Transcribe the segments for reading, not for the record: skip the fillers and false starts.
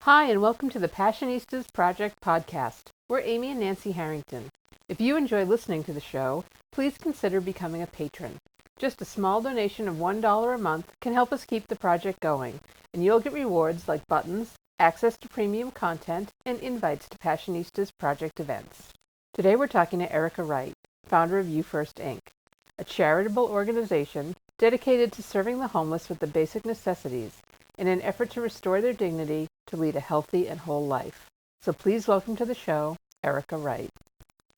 Hi, and welcome to the Passionistas Project podcast. We're Amy and Nancy Harrington. If you enjoy listening to the show, please consider becoming a patron. Just a small donation of $1 a month can help us keep the project going, and you'll get rewards like buttons, access to premium content, and invites to Passionistas Project events. Today we're talking to Erica Wright, founder of UFirst, Inc., a charitable organization dedicated to serving the homeless with the basic necessities in an effort to restore their dignity to lead a healthy and whole life. So please welcome to the show, Erica Wright.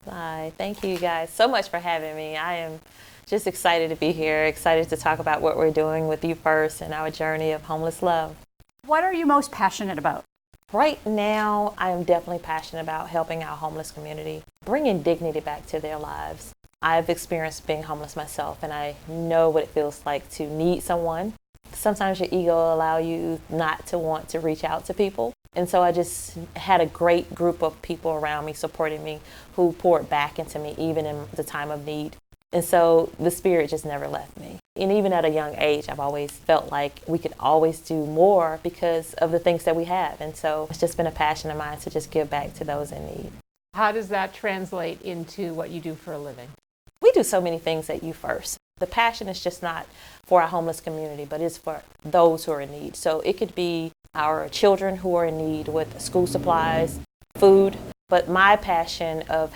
Hi, thank you guys so much for having me. I am just excited to be here, excited to talk about what we're doing with UFirst and our journey of homeless love. What are you most passionate about? Right now, I am definitely passionate about helping our homeless community, bringing dignity back to their lives. I've experienced being homeless myself, and I know what it feels like to need someone. Sometimes your ego will allow you not to want to reach out to people. And so I just had a great group of people around me supporting me who poured back into me even in the time of need. And so the spirit just never left me. And even at a young age, I've always felt like we could always do more because of the things that we have. And so it's just been a passion of mine to just give back to those in need. How does that translate into what you do for a living? We do so many things at UFirst. The passion is just not for our homeless community, but it's for those who are in need. So it could be our children who are in need with school supplies, food. But my passion of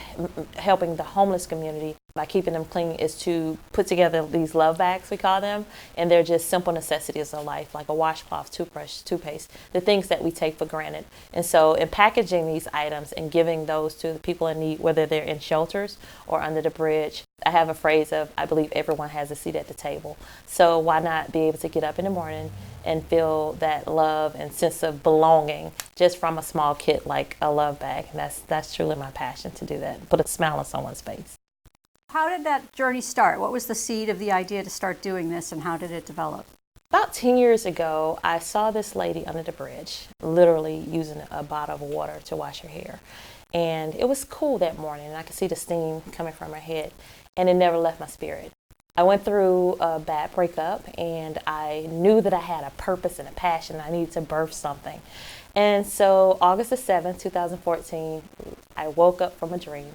helping the homeless community by keeping them clean is to put together these love bags, we call them. And they're just simple necessities of life, like a washcloth, toothbrush, toothpaste, the things that we take for granted. And so in packaging these items and giving those to the people in need, whether they're in shelters or under the bridge, I have a phrase of, I believe everyone has a seat at the table. So why not be able to get up in the morning and feel that love and sense of belonging just from a small kit like a love bag. And that's truly my passion, to do that, put a smile on someone's face. How did that journey start? What was the seed of the idea to start doing this, and how did it develop? About 10 years ago, I saw this lady under the bridge, literally using a bottle of water to wash her hair. And it was cool that morning, and I could see the steam coming from her head, and it never left my spirit. I went through a bad breakup, and I knew that I had a purpose and a passion. I needed to birth something. And so August the 7th, 2014, I woke up from a dream,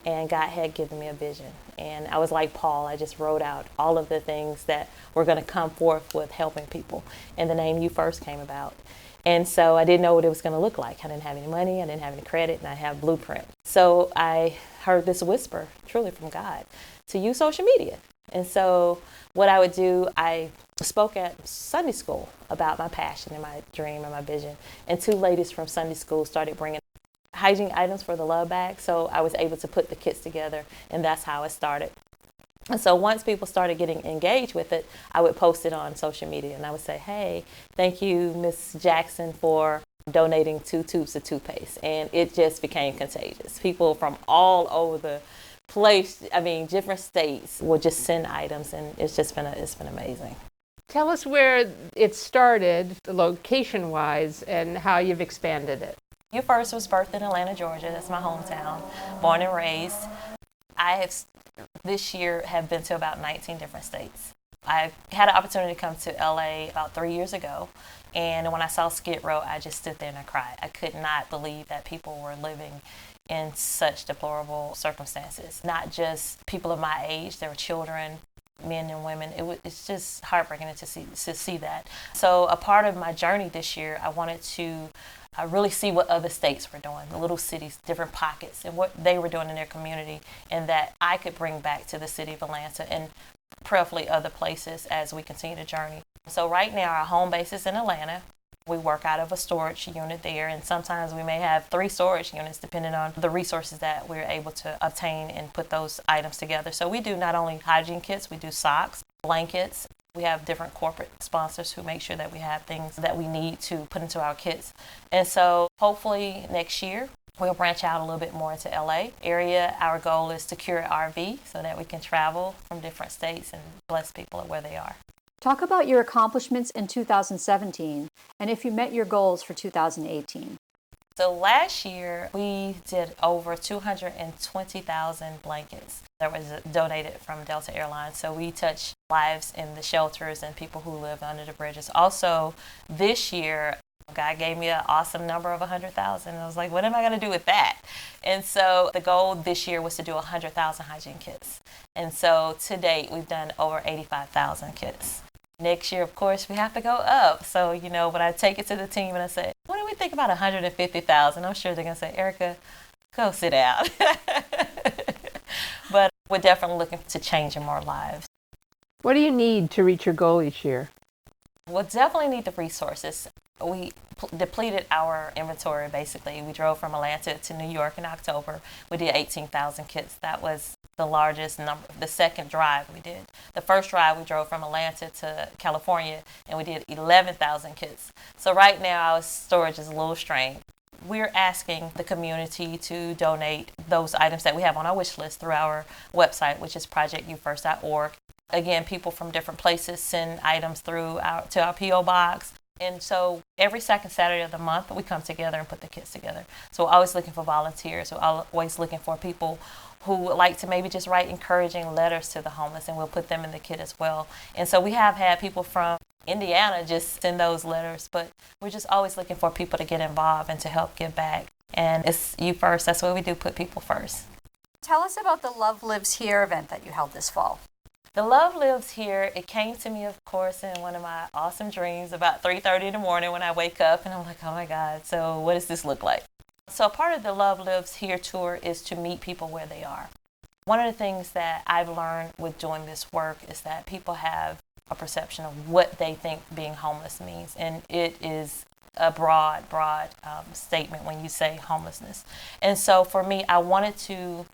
and God had given me a vision. And I was like Paul, I just wrote out all of the things that were going to come forth with helping people. And the name UFirst came about. And so I didn't know what it was going to look like. I didn't have any money, I didn't have any credit, and I have blueprint. So I heard this whisper, truly from God, to use social media. And so what I would do, I spoke at Sunday school about my passion and my dream and my vision. And two ladies from Sunday school started bringing hygiene items for the love bag. So I was able to put the kits together, and that's how it started. And so once people started getting engaged with it, I would post it on social media, and I would say, hey, thank you, Miss Jackson, for donating 2 tubes of toothpaste. And it just became contagious. People from all over the place, different states will just send items, and it's been amazing. Tell us where it started, location-wise, and how you've expanded it. UFirst was birthed in Atlanta, Georgia. That's my hometown, born and raised. I have this year have been to about 19 different states. I had an opportunity to come to LA about 3 years ago, and when I saw Skid Row, I just stood there and I cried. I could not believe that people were living in such deplorable circumstances. Not just people of my age, there were children, men and women. It's just heartbreaking to see that. So a part of my journey this year, I wanted to really see what other states were doing, the little cities, different pockets, and what they were doing in their community, and that I could bring back to the city of Atlanta and prayerfully other places as we continue the journey. So right now, our home base is in Atlanta. We work out of a storage unit there, and sometimes we may have 3 storage units depending on the resources that we're able to obtain and put those items together. So we do not only hygiene kits, we do socks, blankets. We have different corporate sponsors who make sure that we have things that we need to put into our kits. And so hopefully next year, we'll branch out a little bit more into LA area. Our goal is to secure an RV so that we can travel from different states and bless people at where they are. Talk about your accomplishments in 2017 and if you met your goals for 2018. So last year, we did over 220,000 blankets that was donated from Delta Airlines. So we touch lives in the shelters and people who live under the bridges. Also, this year, God gave me an awesome number of 100,000. I was like, what am I going to do with that? And so the goal this year was to do 100,000 hygiene kits. And so to date, we've done over 85,000 kits. Next year, of course, we have to go up. So, when I take it to the team and I say, what do we think about 150,000? I'm sure they're going to say, Erica, go sit down. But we're definitely looking to change more lives. What do you need to reach your goal each year? We'll definitely need the resources. We depleted our inventory, basically. We drove from Atlanta to New York in October. We did 18,000 kits. That was the largest number. The second drive we did. The first drive we drove from Atlanta to California, and we did 11,000 kits. So right now our storage is a little strained. We're asking the community to donate those items that we have on our wish list through our website, which is projectufirst.org. Again, people from different places send items to our P.O. box. And so every second Saturday of the month, we come together and put the kits together. So we're always looking for volunteers. We're always looking for people who would like to maybe just write encouraging letters to the homeless, and we'll put them in the kit as well. And so we have had people from Indiana just send those letters, but we're just always looking for people to get involved and to help give back. And it's UFirst. That's what we do, put people first. Tell us about the Love Lives Here event that you held this fall. The Love Lives Here, it came to me, of course, in one of my awesome dreams about 3:30 in the morning when I wake up, and I'm like, oh my God, so what does this look like? So part of the Love Lives Here tour is to meet people where they are. One of the things that I've learned with doing this work is that people have a perception of what they think being homeless means, and it is a broad statement when you say homelessness. And so for me, I wanted to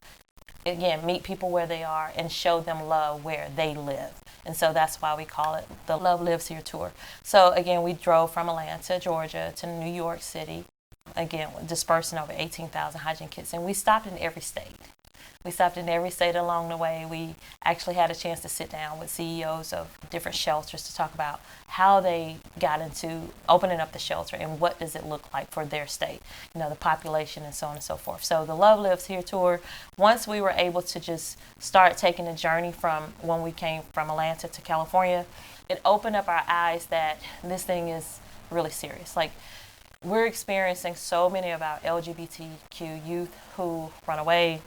again, meet people where they are and show them love where they live. And so that's why we call it the Love Lives Here tour. So again, we drove from Atlanta, Georgia to New York City, again, dispersing over 18,000 hygiene kits. And we stopped in every state. We stopped in every state along the way. We actually had a chance to sit down with CEOs of different shelters to talk about how they got into opening up the shelter and what does it look like for their state, the population and so on and so forth. So the Love Lives Here tour, once we were able to just start taking the journey from when we came from Atlanta to California, it opened up our eyes that this thing is really serious. Like, we're experiencing so many of our LGBTQ youth who run away,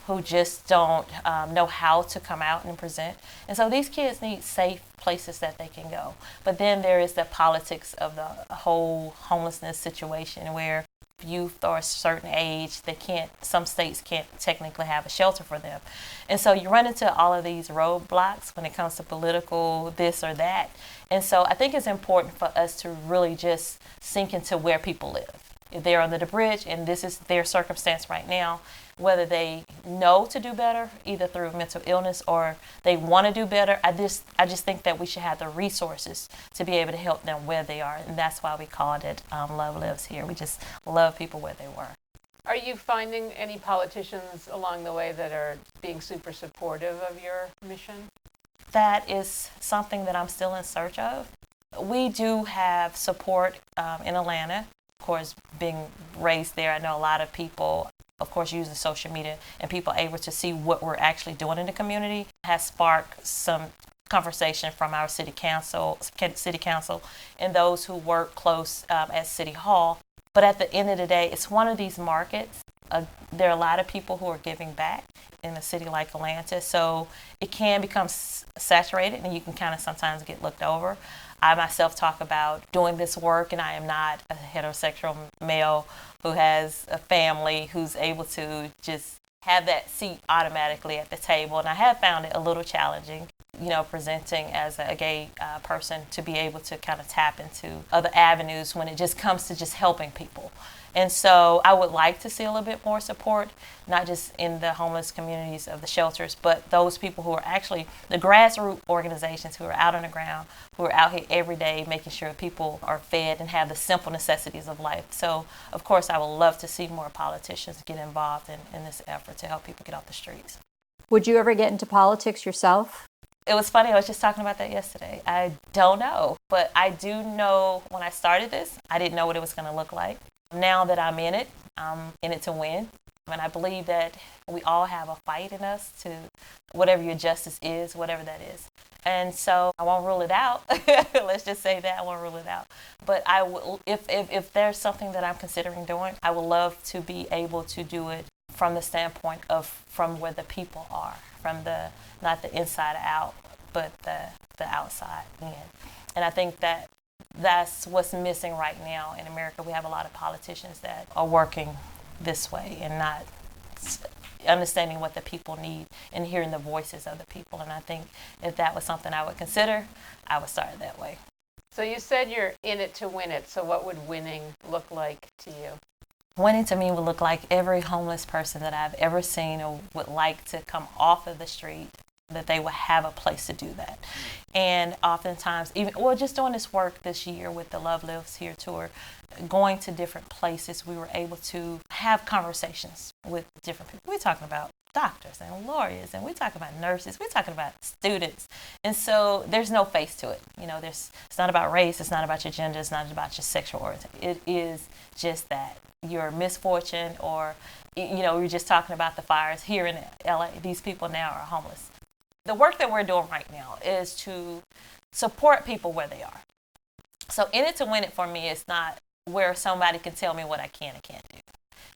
who just don't know how to come out and present. And so these kids need safe places that they can go. But then there is the politics of the whole homelessness situation where youth are a certain age, some states can't technically have a shelter for them. And so you run into all of these roadblocks when it comes to political this or that. And so I think it's important for us to really just sink into where people live. If they're under the bridge and this is their circumstance right now, whether they know to do better, either through mental illness or they want to do better, I just think that we should have the resources to be able to help them where they are. And that's why we called it Love Lives Here. We just love people where they were. Are you finding any politicians along the way that are being super supportive of your mission? That is something that I'm still in search of. We do have support in Atlanta. Of course, being raised there, I know a lot of people, of course, using social media and people able to see what we're actually doing in the community has sparked some conversation from our city council and those who work close at City Hall. But at the end of the day, it's one of these markets. There are a lot of people who are giving back in a city like Atlanta, so it can become saturated and you can kind of sometimes get looked over. I myself talk about doing this work, and I am not a heterosexual male who has a family who's able to just have that seat automatically at the table. And I have found it a little challenging, presenting as a gay person to be able to kind of tap into other avenues when it just comes to just helping people. And so I would like to see a little bit more support, not just in the homeless communities of the shelters, but those people who are actually the grassroots organizations who are out on the ground, who are out here every day making sure people are fed and have the simple necessities of life. So, of course, I would love to see more politicians get involved in this effort to help people get off the streets. Would you ever get into politics yourself? It was funny, I was just talking about that yesterday. I don't know, but I do know when I started this, I didn't know what it was going to look like. Now that I'm in it to win. And I believe that we all have a fight in us to whatever your justice is, whatever that is. And so I won't rule it out. Let's just say that I won't rule it out. But I will, if there's something that I'm considering doing, I would love to be able to do it from the standpoint of from where the people are, from the not the inside out, but the outside in. And I think that that's what's missing right now in America. We have a lot of politicians that are working this way and not understanding what the people need and hearing the voices of the people. And I think if that was something I would consider, I would start that way. So you said you're in it to win it. So what would winning look like to you? Winning to me would look like every homeless person that I've ever seen or would like to come off of the street, that they would have a place to do that. And oftentimes, just doing this work this year with the Love Lives Here tour, going to different places, we were able to have conversations with different people. We're talking about doctors and lawyers, and we're talking about nurses, we're talking about students. And so there's no face to it. It's not about race, it's not about your gender, it's not about your sexual orientation. It is just that your misfortune, or, we're just talking about the fires here in LA. These people now are homeless. The work that we're doing right now is to support people where they are. So in it to win it for me, it's not where somebody can tell me what I can and can't do.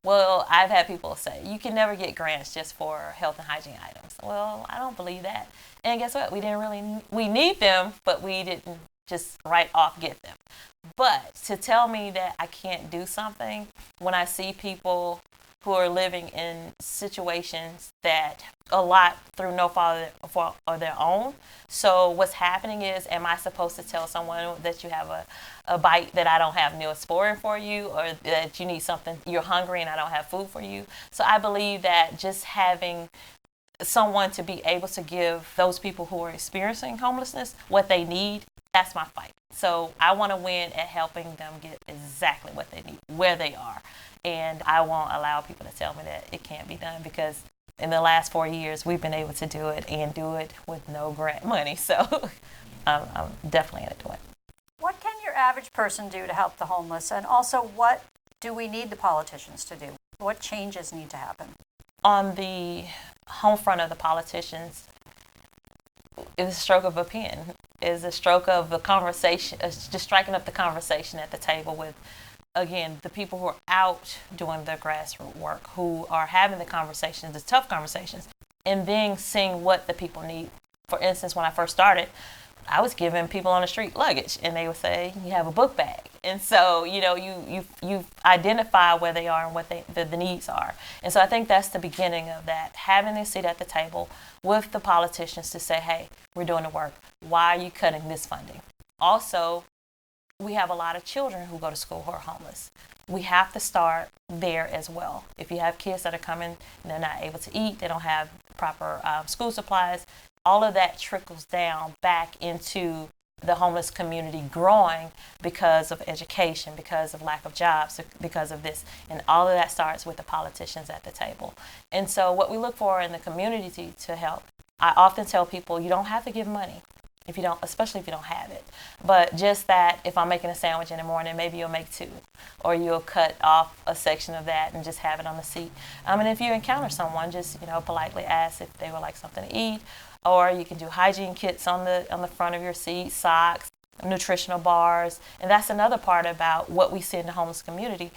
Well, I've had people say, you can never get grants just for health and hygiene items. Well, I don't believe that. And guess what? We need them, but we didn't just right off get them. But to tell me that I can't do something when I see people who are living in situations that a lot through no fault of their own. So what's happening is, am I supposed to tell someone that you have a bite that I don't have Neosporin for you, or that you need something, you're hungry and I don't have food for you? So I believe that just having someone to be able to give those people who are experiencing homelessness what they need, that's my fight. So I want to win at helping them get exactly what they need, where they are. And I won't allow people to tell me that it can't be done, because in the last 4 years, we've been able to do it and do it with no grant money. So I'm definitely in it to win. What can your average person do to help the homeless? And also, what do we need the politicians to do? What changes need to happen? On the home front of the politicians, is a stroke of a pen, is a stroke of a conversation, just striking up the conversation at the table with, again, the people who are out doing the grassroots work, who are having the conversations, the tough conversations, and then seeing what the people need. For instance, when I first started, I was giving people on the street luggage, and they would say, you have a book bag. And so, you identify where they are and what the needs are. And so I think that's the beginning of that, having a seat at the table with the politicians to say, hey, we're doing the work. Why are you cutting this funding? Also, we have a lot of children who go to school who are homeless. We have to start there as well. If you have kids that are coming and they're not able to eat, they don't have proper school supplies, all of that trickles down back into the homeless community growing because of education, because of lack of jobs, because of this. And all of that starts with the politicians at the table. And so what we look for in the community to help, I often tell people, you don't have to give money. If you don't, especially if you don't have it. But just that if I'm making a sandwich in the morning, maybe you'll make 2, or you'll cut off a section of that and just have it on the seat. And if you encounter someone, just politely ask if they would like something to eat, or you can do hygiene kits on the front of your seat, socks, nutritional bars. And that's another part about what we see in the homeless community.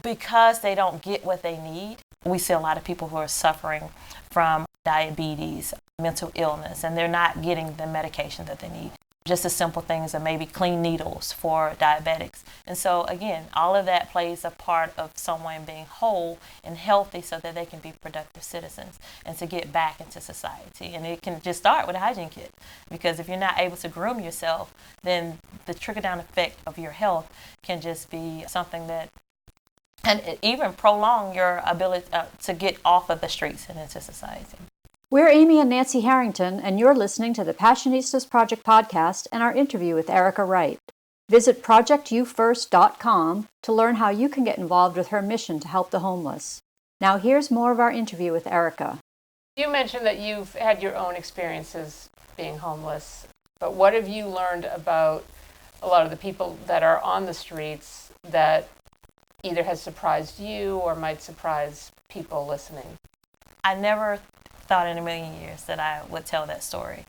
Because they don't get what they need, we see a lot of people who are suffering from diabetes, mental illness, and they're not getting the medication that they need. Just as simple things as maybe clean needles for diabetics. And so again, all of that plays a part of someone being whole and healthy so that they can be productive citizens and to get back into society. And it can just start with a hygiene kit, because if you're not able to groom yourself, then the trickle-down effect of your health can just be something that, and it even prolong your ability to get off of the streets and into society. We're Amy and Nancy Harrington, and you're listening to the Passionistas Project podcast and our interview with Erica Wright. Visit projectufirst.com to learn how you can get involved with her mission to help the homeless. Now here's more of our interview with Erica. You mentioned that you've had your own experiences being homeless, but what have you learned about a lot of the people that are on the streets that either has surprised you or might surprise people listening? I never thought in a million years that I would tell that story.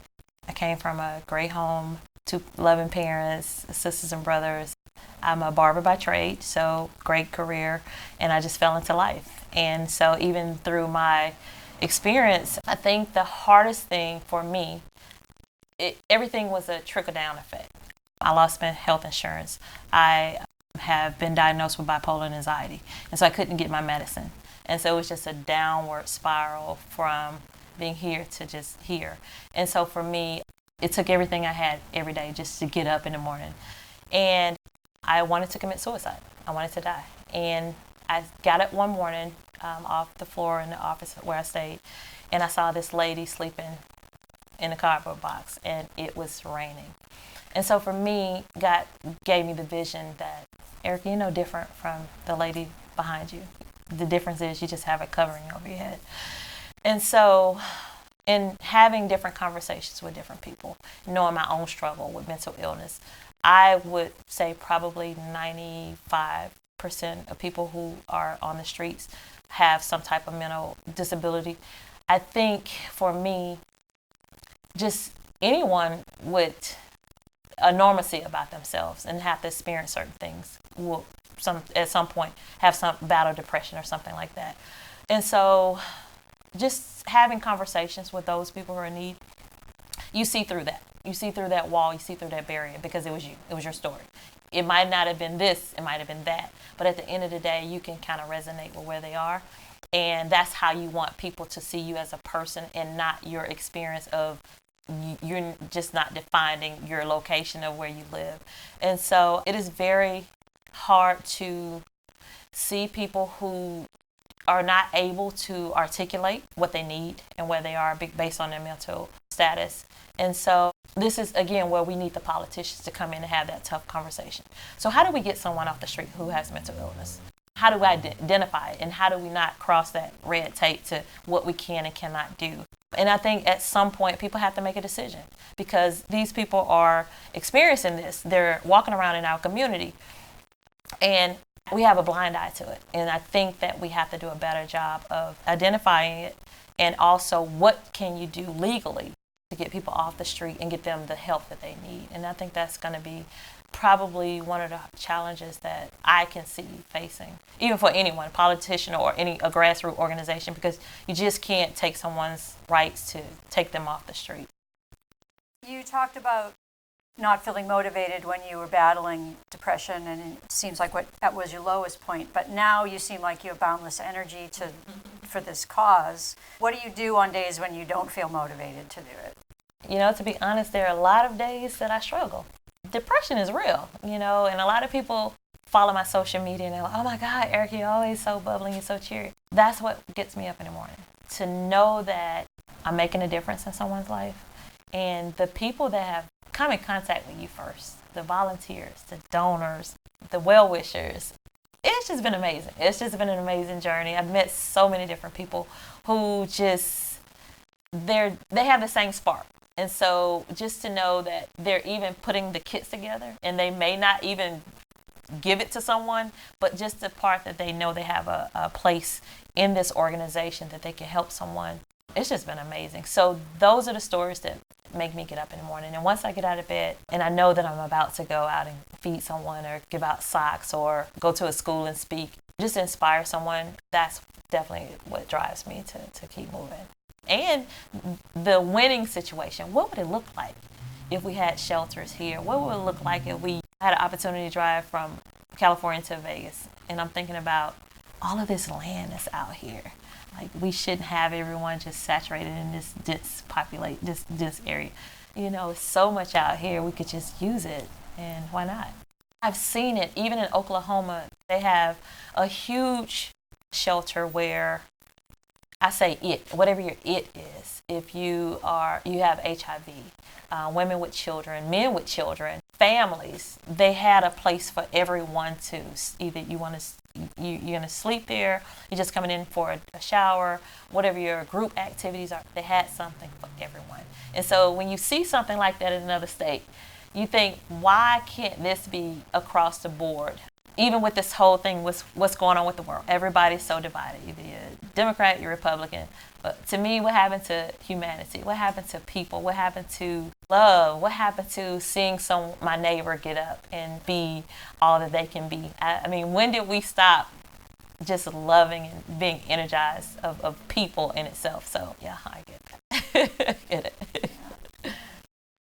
I came from a great home, 2 loving parents, sisters and brothers. I'm a barber by trade, so great career, and I just fell into life. And so even through my experience, I think the hardest thing for me, everything was a trickle-down effect. I lost my health insurance. I have been diagnosed with bipolar and anxiety, and so I couldn't get my medicine. And so it was just a downward spiral from being here to just here. And so for me, it took everything I had every day just to get up in the morning. And I wanted to commit suicide. I wanted to die. And I got up one morning off the floor in the office where I stayed, and I saw this lady sleeping in a cardboard box, and it was raining. And so for me, God gave me the vision that, Erica, you're no different from the lady behind you. The difference is you just have a covering over your head. And so in having different conversations with different people, knowing my own struggle with mental illness, I would say probably 95% of people who are on the streets have some type of mental disability. I think for me, just anyone with a normalcy about themselves and have to experience certain things will at some point have some battle depression or something like that. And so just having conversations with those people who are in need, you see through that. You see through that wall, you see through that barrier, because it was you. It was your story. It might not have been this, it might have been that. But at the end of the day, you can kind of resonate with where they are. And that's how you want people to see you as a person, and not your experience of you're just not defining your location of where you live. And so it is very hard to see people who are not able to articulate what they need and where they are based on their mental status. And so this is, again, where we need the politicians to come in and have that tough conversation. So how do we get someone off the street who has mental illness? How do we identify it? And how do we not cross that red tape to what we can and cannot do? And I think at some point people have to make a decision, because these people are experiencing this. They're walking around in our community, and we have a blind eye to it. And I think that we have to do a better job of identifying it, and also what can you do legally to get people off the street and get them the help that they need. And I think that's going to be probably one of the challenges that I can see facing, even for anyone, a politician or a grassroots organization, because you just can't take someone's rights to take them off the street. You talked about not feeling motivated when you were battling depression, and it seems like that was your lowest point, but now you seem like you have boundless energy for this cause. What do you do on days when you don't feel motivated to do it? You know, to be honest, there are a lot of days that I struggle. Depression is real, and a lot of people follow my social media and they're like, oh my God, Erica, you're always so bubbly and so cheery. That's what gets me up in the morning, to know that I'm making a difference in someone's life. And the people that have come in contact with UFirst, the volunteers, the donors, the well-wishers, it's just been amazing. It's just been an amazing journey. I've met so many different people who they have the same spark. And so just to know that they're even putting the kits together, and they may not even give it to someone, but just the part that they know they have a place in this organization that they can help someone. It's just been amazing. So those are the stories that make me get up in the morning. And once I get out of bed and I know that I'm about to go out and feed someone or give out socks or go to a school and speak, just inspire someone, that's definitely what drives me to keep moving. And the winning situation, what would it look like if we had shelters here? What would it look like if we had an opportunity to drive from California to Vegas? And I'm thinking about all of this land that's out here. Like, we shouldn't have everyone just saturated in this this area. It's so much out here. We could just use it, and why not? I've seen it even in Oklahoma. They have a huge shelter where I say whatever your it is. If you have HIV, women with children, men with children, families, they had a place for everyone to either you're going to sleep there, you're just coming in for a shower, whatever your group activities are, they had something for everyone. And so when you see something like that in another state, you think, why can't this be across the board even with this whole thing, what's going on with the world. Everybody's so divided. Either you're Democrat, you're Republican. But to me, what happened to humanity? What happened to people? What happened to love? What happened to seeing my neighbor get up and be all that they can be? I mean, when did we stop just loving and being energized of people in itself? So, yeah, I get that. Get it.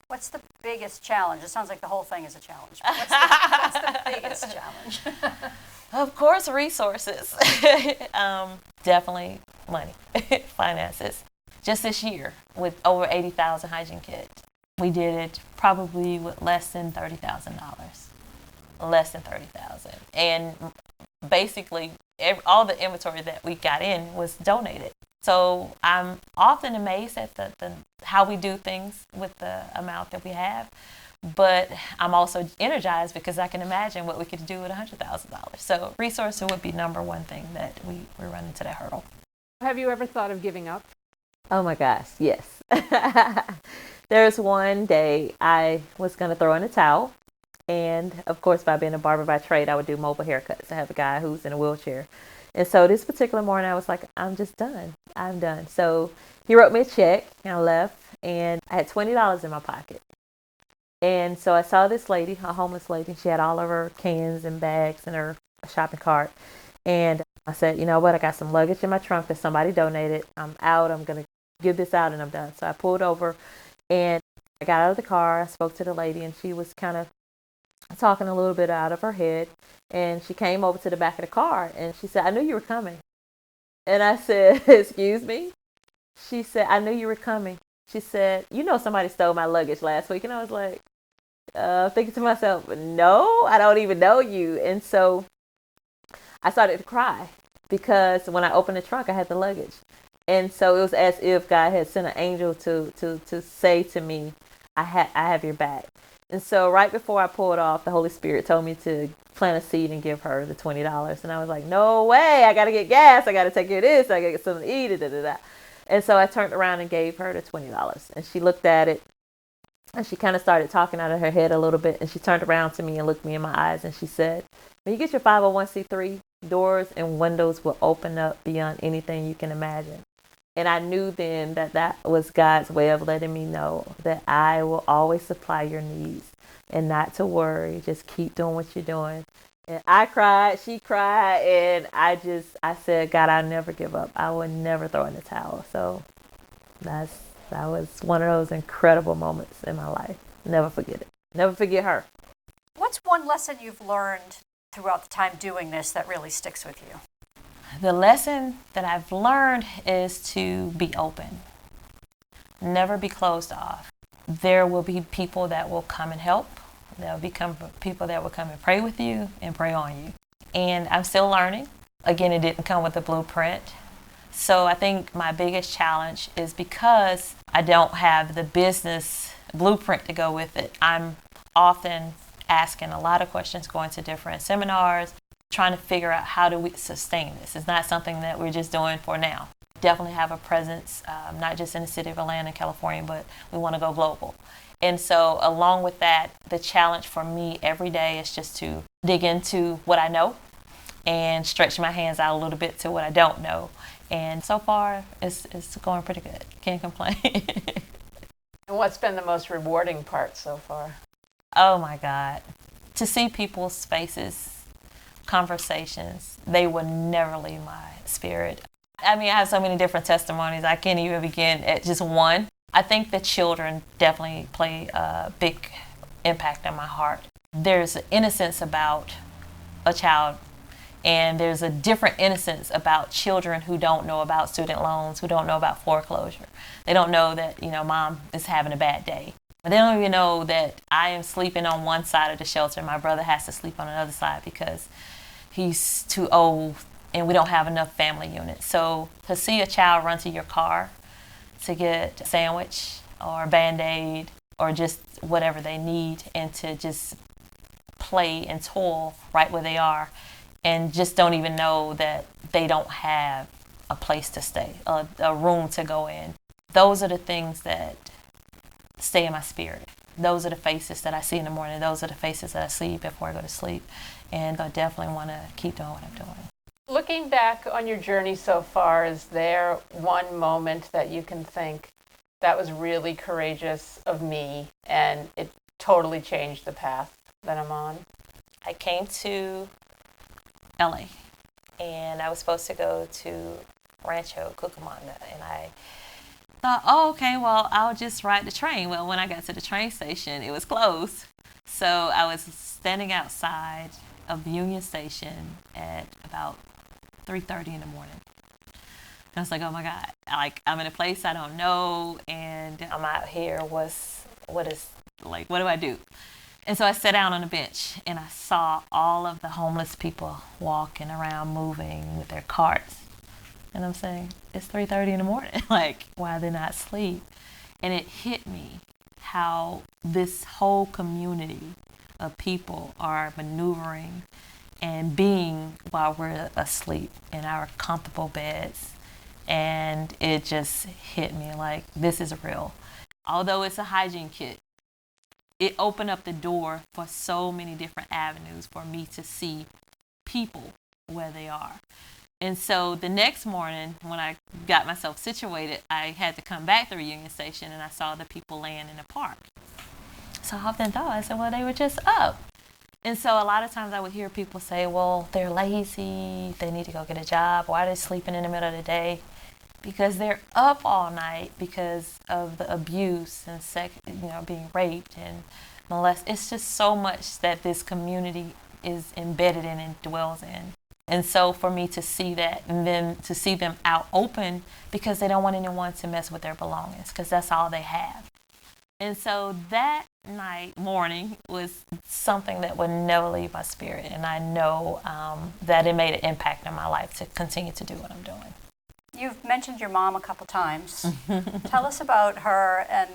What's the biggest challenge? It sounds like the whole thing is a challenge. What's the biggest challenge? Of course, resources. Definitely money, finances. Just this year, with over 80,000 hygiene kits, we did it probably with less than $30,000. Less than $30,000. And basically, all the inventory that we got in was donated. So I'm often amazed at how we do things with the amount that we have. But I'm also energized because I can imagine what we could do with $100,000. So resources would be number one thing that we run into that hurdle. Have you ever thought of giving up? Oh my gosh, yes. There's one day I was going to throw in a towel. And of course, by being a barber by trade, I would do mobile haircuts. I have a guy who's in a wheelchair. And so this particular morning, I was like, I'm just done. I'm done. So he wrote me a check and I left. And I had $20 in my pocket. And so I saw this lady, a homeless lady. She had all of her cans and bags in her shopping cart. And I said, you know what? I got some luggage in my trunk that somebody donated. I'm out. I'm going to give this out and I'm done. So I pulled over and I got out of the car. I spoke to the lady and she was kind of talking a little bit out of her head. And she came over to the back of the car and she said, I knew you were coming. And I said, excuse me? She said, I knew you were coming. She said, you know, somebody stole my luggage last week. And I was like, thinking to myself, no, I don't even know you. And so I started to cry because when I opened the trunk, I had the luggage. And so it was as if God had sent an angel to say to me, I have your back. And so right before I pulled off, the Holy Spirit told me to plant a seed and give her the $20. And I was like, no way, I got to get gas. I got to take care of this. I got to get something to eat. Da, da, da. And so I turned around and gave her the $20. And she looked at it and she kind of started talking out of her head a little bit. And she turned around to me and looked me in my eyes. And she said, when you get your 501c3, doors and windows will open up beyond anything you can imagine. And I knew then that was God's way of letting me know that I will always supply your needs and not to worry. Just keep doing what you're doing. And I cried, she cried, and I said, God, I'll never give up. I will never throw in the towel. So that was one of those incredible moments in my life. Never forget it. Never forget her. What's one lesson you've learned throughout the time doing this that really sticks with you? The lesson that I've learned is to be open. Never be closed off. There will be people that will come and help. There will be people that will come and pray with you and pray on you. And I'm still learning. Again, it didn't come with a blueprint. So I think my biggest challenge is because I don't have the business blueprint to go with it. I'm often asking a lot of questions, going to different seminars, trying to figure out how do we sustain this. It's not something that we're just doing for now. Definitely have a presence, not just in the city of Atlanta, California, but we want to go global. And so along with that, the challenge for me every day is just to dig into what I know and stretch my hands out a little bit to what I don't know. And so far, it's going pretty good. Can't complain. And what's been the most rewarding part so far? Oh my God. To see people's faces, conversations, they will never leave my spirit. I mean, I have so many different testimonies. I can't even begin at just one. I think the children definitely play a big impact on my heart. There's an innocence about a child, and there's a different innocence about children who don't know about student loans, who don't know about foreclosure. They don't know that, mom is having a bad day. But they don't even know that I am sleeping on one side of the shelter. My brother has to sleep on another side because he's too old and we don't have enough family units. So to see a child run to your car to get a sandwich or a Band-Aid or just whatever they need, and to just play and toil right where they are, and just don't even know that they don't have a place to stay, a room to go in. Those are the things that stay in my spirit. Those are the faces that I see in the morning. Those are the faces that I see before I go to sleep. and I definitely want to keep doing what I'm doing. Looking back on your journey so far, is there one moment that you can think that was really courageous of me and it totally changed the path that I'm on? I came to LA and I was supposed to go to Rancho Cucamonga, and I thought, oh, okay, well, I'll just ride the train. Well, when I got to the train station, it was closed. So I was standing outside of the Union Station at about 3:30 in the morning. I was like, oh my God, I'm in a place I don't know, and I'm out here. What do I do? And so I sat down on a bench and I saw all of the homeless people walking around, moving with their carts. And I'm saying, it's 3:30 in the morning. Like, why are they not asleep? And it hit me how this whole community of people are maneuvering and being while we're asleep in our comfortable beds. And it just hit me like, this is real. Although it's a hygiene kit, it opened up the door for so many different avenues for me to see people where they are. And so the next morning, when I got myself situated, I had to come back through Union Station, and I saw the people laying in the park. So I often thought, I said, well, they were just up. And so a lot of times I would hear people say, well, they're lazy, they need to go get a job. Why are they sleeping in the middle of the day? Because they're up all night because of the abuse and being raped and molested. It's just so much that this community is embedded in and dwells in. And so for me to see that, and then to see them out open because they don't want anyone to mess with their belongings, because that's all they have. And so that morning was something that would never leave my spirit. And I know that it made an impact in my life to continue to do what I'm doing. You've mentioned your mom a couple times. Tell us about her and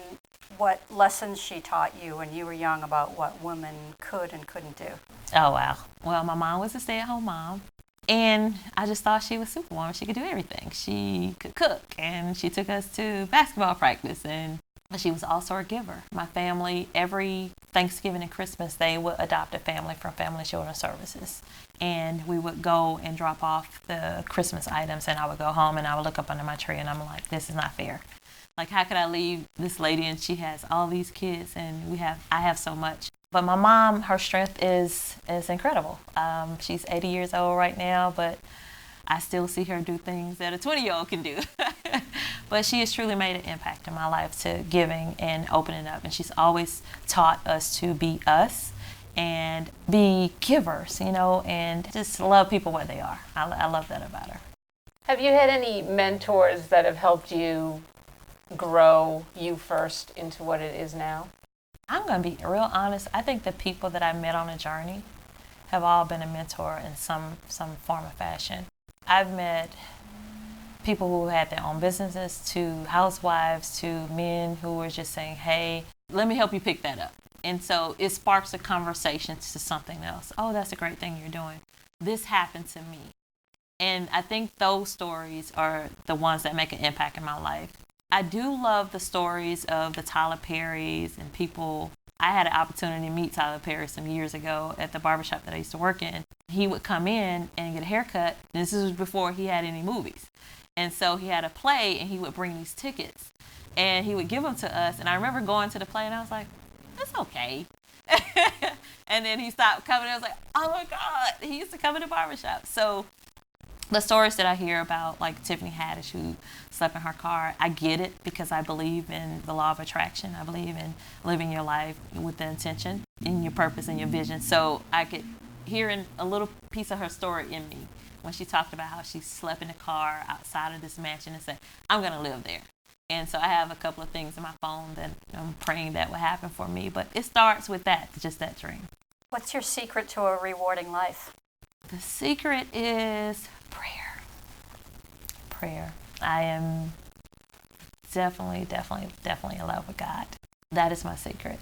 what lessons she taught you when you were young about what women could and couldn't do. Oh, wow. Well, my mom was a stay-at-home mom. And I just thought she was Superwoman. She could do everything. She could cook, and she took us to basketball practice, and she was also a giver. My family, every Thanksgiving and Christmas, they would adopt a family from Family Children's Services. And we would go and drop off the Christmas items, and I would go home and I would look up under my tree and I'm like, this is not fair. Like, how could I leave this lady and she has all these kids and I have so much. But my mom, her strength is incredible. She's 80 years old right now, but I still see her do things that a 20-year-old can do. But she has truly made an impact in my life to giving and opening up. And she's always taught us to be us and be givers, and just love people where they are. I love that about her. Have you had any mentors that have helped you grow UFirst into what it is now? I'm going to be real honest. I think the people that I met on a journey have all been a mentor in some form of fashion. I've met people who had their own businesses, to housewives, to men who were just saying, hey, let me help you pick that up. And so it sparks a conversation to something else. Oh, that's a great thing you're doing. This happened to me. And I think those stories are the ones that make an impact in my life. I do love the stories of the Tyler Perrys and people. I had an opportunity to meet Tyler Perry some years ago at the barbershop that I used to work in. He would come in and get a haircut. This was before he had any movies. And so he had a play and he would bring these tickets and he would give them to us. And I remember going to the play and I was like, that's okay. And then he stopped coming. I was like, oh my God, he used to come in the barbershop. So the stories that I hear about, like Tiffany Haddish, who slept in her car, I get it because I believe in the law of attraction. I believe in living your life with the intention and your purpose and your vision. So I could hear a little piece of her story in me when she talked about how she slept in a car outside of this mansion and said, I'm going to live there. And so I have a couple of things in my phone that I'm praying that will happen for me. But it starts with that, just that dream. What's your secret to a rewarding life? The secret is prayer. Prayer. I am definitely in love with God. That is my secret.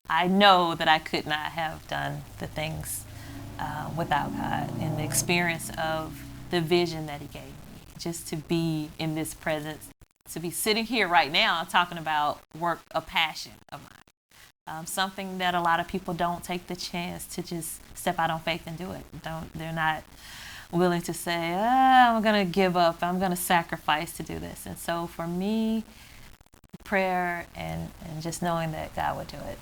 I know that I could not have done the things without God, and the experience of the vision that He gave me. Just to be in this presence, to be sitting here right now talking about work, a passion of mine. Something that a lot of people don't take the chance to just step out on faith and do it. They're not willing to say, I'm going to give up, I'm going to sacrifice to do this. And so for me, prayer and just knowing that God would do it.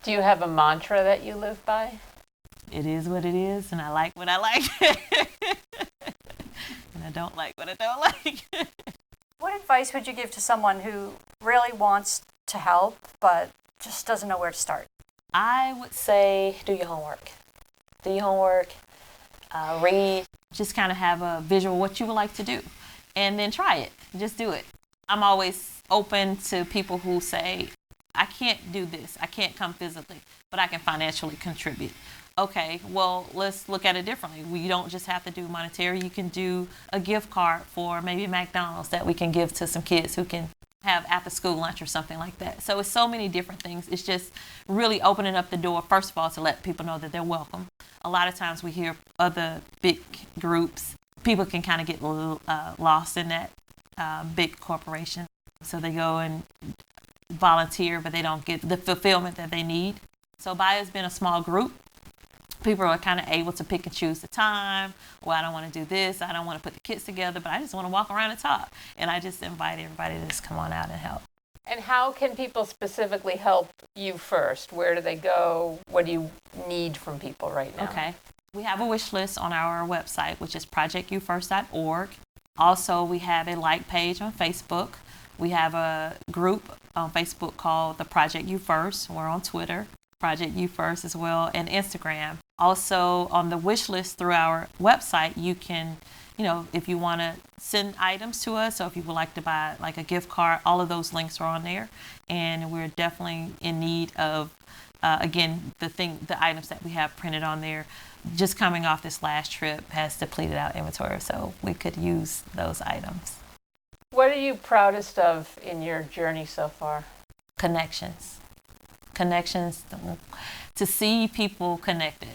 Do you have a mantra that you live by? It is what it is, and I like what I like. And I don't like what I don't like. What advice would you give to someone who really wants to help but just doesn't know where to start? I would say do your homework. Do your homework, read, just kind of have a visual of what you would like to do, and then try it. Just do it. I'm always open to people who say, I can't do this. I can't come physically, but I can financially contribute. Okay, well, let's look at it differently. We don't just have to do monetary. You can do a gift card for maybe McDonald's that we can give to some kids who can have after school lunch or something like that. So it's so many different things. It's just really opening up the door, first of all, to let people know that they're welcome. A lot of times we hear other big groups, people can kind of get lost in that big corporation. So they go and volunteer, but they don't get the fulfillment that they need. So by us being a small group, people are kind of able to pick and choose the time. Well, I don't want to do this. I don't want to put the kids together, but I just want to walk around and talk. And I just invite everybody to just come on out and help. And how can people specifically help UFirst? Where do they go? What do you need from people right now? Okay. We have a wish list on our website, which is projectufirst.org. Also, we have a like page on Facebook. We have a group on Facebook called the Project UFirst. We're on Twitter, Project UFirst as well, and Instagram. Also, on the wish list through our website, you can, if you want to send items to us, or if you would like to buy like a gift card, all of those links are on there. And we're definitely in need of, again, the items that we have printed on there. Just coming off this last trip has depleted our inventory, so we could use those items. What are you proudest of in your journey so far? Connections, to see people connected,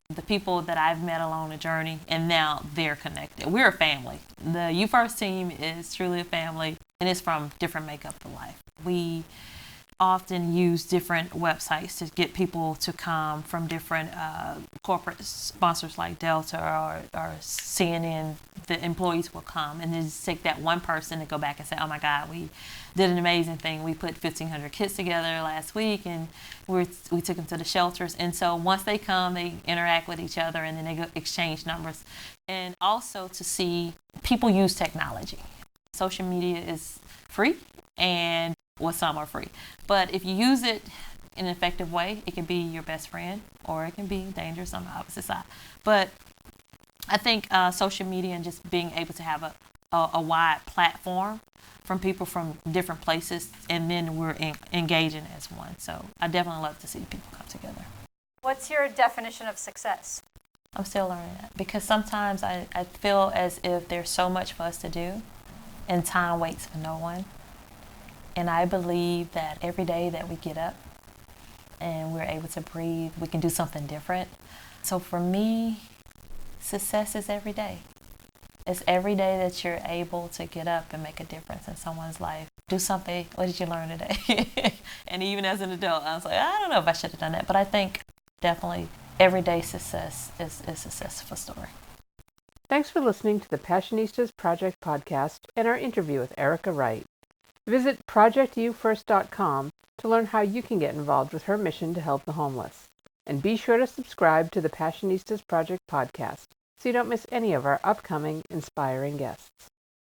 the people that I've met along the journey, and now they're connected. We're a family. The UFirst team is truly a family, and it's from different makeup of life. We often use different websites to get people to come from different corporate sponsors like Delta or CNN. The employees will come and then just take that one person and go back and say, oh my God, we did an amazing thing. We put 1,500 kids together last week, and we took them to the shelters. And so once they come, they interact with each other, and then they go exchange numbers. And also to see people use technology. Social media is free, and some are free. But if you use it in an effective way, it can be your best friend, or it can be dangerous on the opposite side. But I think social media and just being able to have a wide platform from people from different places, and then we're engaging as one. So I definitely love to see people come together. What's your definition of success? I'm still learning that, because sometimes I feel as if there's so much for us to do, and time waits for no one. And I believe that every day that we get up and we're able to breathe, we can do something different. So for me, success is every day. It's every day that you're able to get up and make a difference in someone's life. Do something. What did you learn today? And even as an adult, I was like, I don't know if I should have done that. But I think definitely everyday success is a successful story. Thanks for listening to the Passionistas Project podcast and our interview with Erica Wright. Visit projectufirst.com to learn how you can get involved with her mission to help the homeless. And be sure to subscribe to the Passionistas Project podcast so you don't miss any of our upcoming inspiring guests.